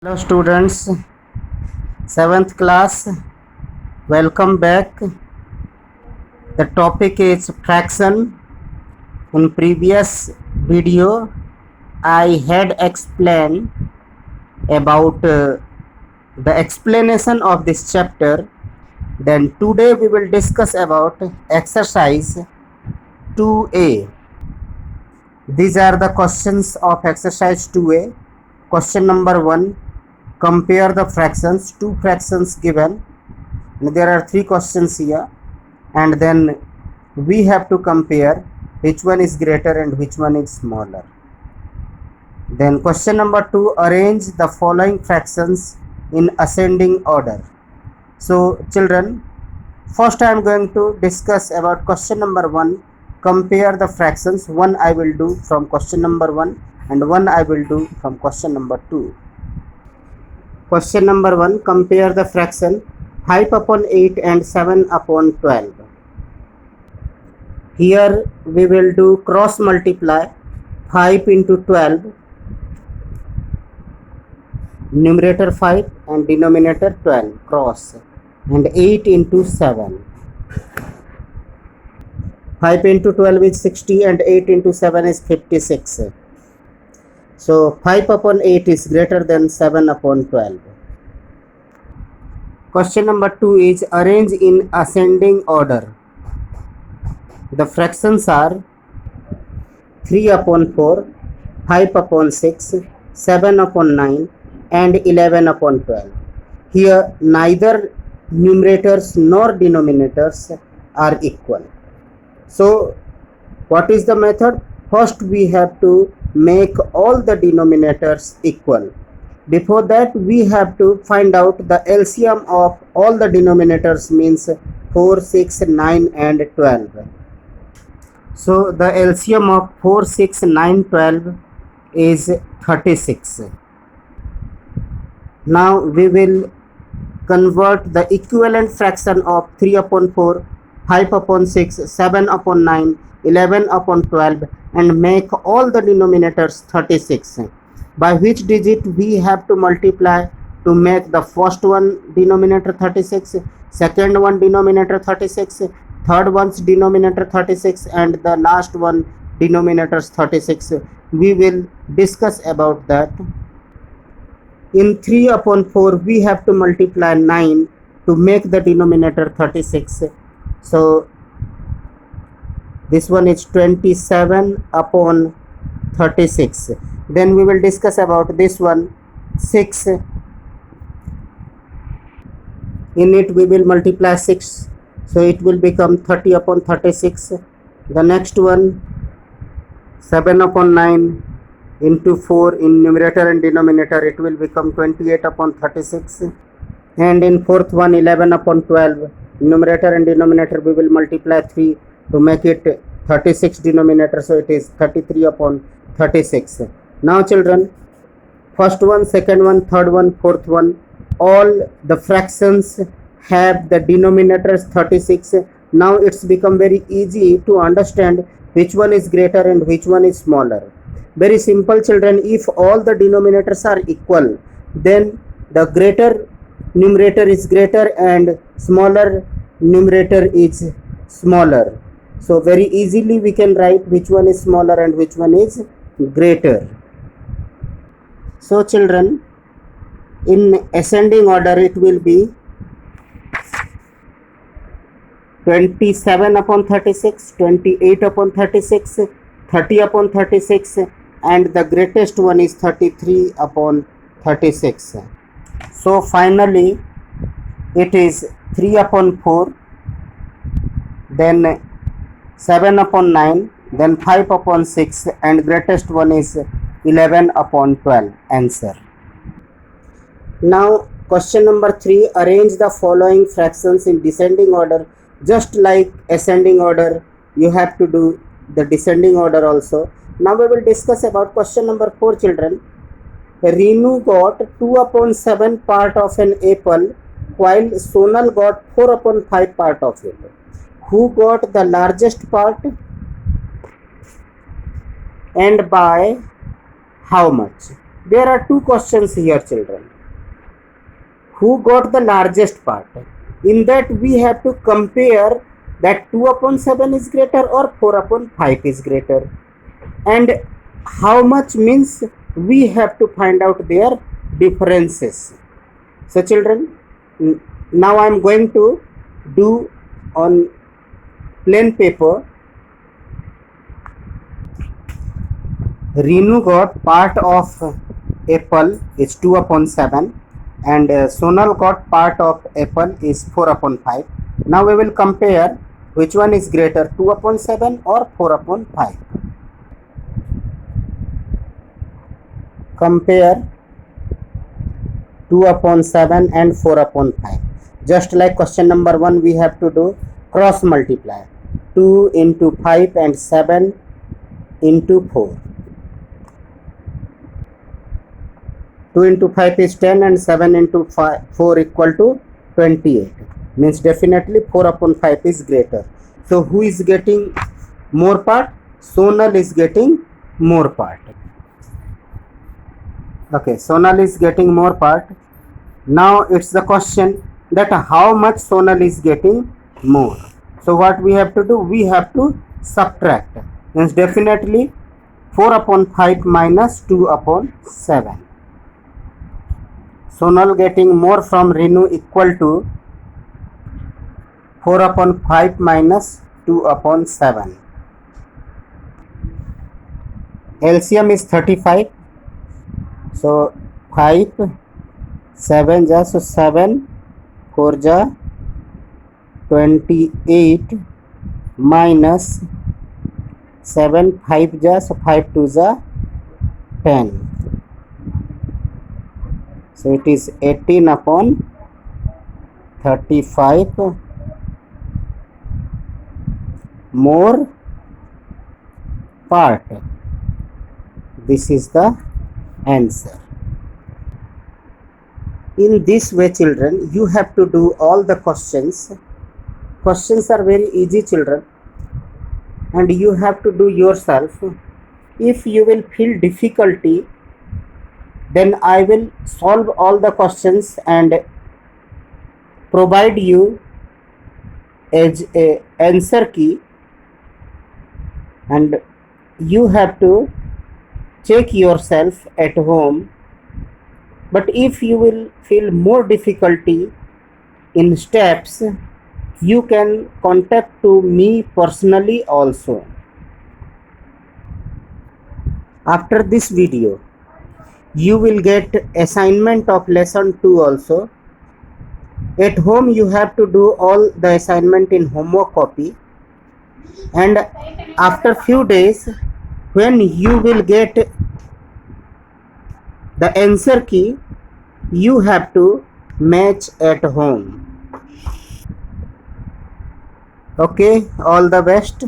Hello students, 7th class, welcome back. The topic is fraction. In previous video, I had explained about the explanation of this chapter. Then today we will discuss about exercise 2a. These are the questions of exercise 2a. Question number 1. Compare the fractions. Two fractions given. There are three questions here, and then we have to compare which one is greater and which one is smaller. Then question number 2. Arrange the following fractions in ascending order. So children, first I am going to discuss about question number 1. Compare the fractions. One I will do from question number 1 and one I will do from question number 2. Question number 1. Compare the fraction 5 upon 8 and 7 upon 12. Here we will do cross multiply. 5 into 12, numerator 5 and denominator 12, cross, and 8 into 7. 5 into 12 is 60 and 8 into 7 is 56. So 5 upon 8 is greater than 7 upon 12. Question number 2 is arrange in ascending order. The fractions are 3 upon 4, 5 upon 6, 7 upon 9 and 11 upon 12. Here neither numerators nor denominators are equal. So what is the method? First we have to make all the denominators equal. Before that we have to find out the LCM of all the denominators, means 4, 6, 9 and 12. So the LCM of 4, 6, 9, 12 is 36. Now we will convert the equivalent fraction of 3 upon 4, 5 upon 6, 7 upon 9, 11 upon 12 and make all the denominators 36. By which digit we have to multiply to make the first one denominator 36, second one denominator 36, third one's denominator 36 and the last one denominators 36. We will discuss about that. In 3 upon 4 we have to multiply 9 to make the denominator 36. So this one is 27 upon 36. Then we will discuss about this one, 6. In it we will multiply 6, so it will become 30 upon 36. The next one, 7 upon 9 into 4 in numerator and denominator, it will become 28 upon 36. And in fourth one, 11 upon 12, numerator and denominator we will multiply 3 to make it 36 denominator, so it is 33 upon 36. Now children, first one, second one, third one, fourth one, all the fractions have the denominators 36. Now it's become very easy to understand which one is greater and which one is smaller. Very simple children, if all the denominators are equal, then the greater numerator is greater and smaller numerator is smaller. So very easily we can write which one is smaller and which one is greater. So children, in ascending order it will be 27 upon 36, 28 upon 36, 30 upon 36 and the greatest one is 33 upon 36. So finally it is 3 upon 4, then 7 upon 9, then 5 upon 6 and greatest one is 11 upon 12. Answer. Now question number 3. Arrange the following fractions in descending order. Just like ascending order, you have to do the descending order also. Now we will discuss about question number 4 children. Reenu got 2 upon 7 part of an apple while Sonal got 4 upon 5 part of it. Who got the largest part and by how much? There are two questions here, children. Who got the largest part? In that we have to compare that 2 upon 7 is greater or 4 upon 5 is greater. And how much means we have to find out their differences. So children, now I am going to do on plain paper. Renu got part of apple is 2 upon 7 and Sonal got part of apple is 4 upon 5. Now we will compare which one is greater, 2 upon 7 or 4 upon 5. Compare 2 upon 7 and 4 upon 5. Just like question number 1, we have to do cross multiply. 2 into 5 and 7 into 4. 2 into 5 is 10 and 7 into 4 equal to 28. Means definitely 4 upon 5 is greater. So who is getting more part? Sonal is getting more part. Okay, Sonal is getting more part. Now it's the question that how much Sonal is getting more. So what we have to do? We have to subtract. Means definitely 4 upon 5 minus 2 upon 7. Sonal getting more from Renu equal to 4 upon 5 minus 2 upon 7. LCM is 35. So 5, 7 ja, so 7, 4 ja, 28 minus 7, 5 ja, so 5 2 ja, 10. So it is 18 upon 35 more part. This is the answer. In this way, children, you have to do all the questions. Questions are very easy, children, and you have to do yourself. If you will feel difficulty, then I will solve all the questions and provide you as a answer key, and you have to check yourself at home. But if you will feel more difficulty in steps, you can contact to me personally also. After this video, you will get assignment of lesson 2 also. At home you have to do all the assignment in homework copy, and after few days when you will get the answer key, you have to match at home. Okay, all the best.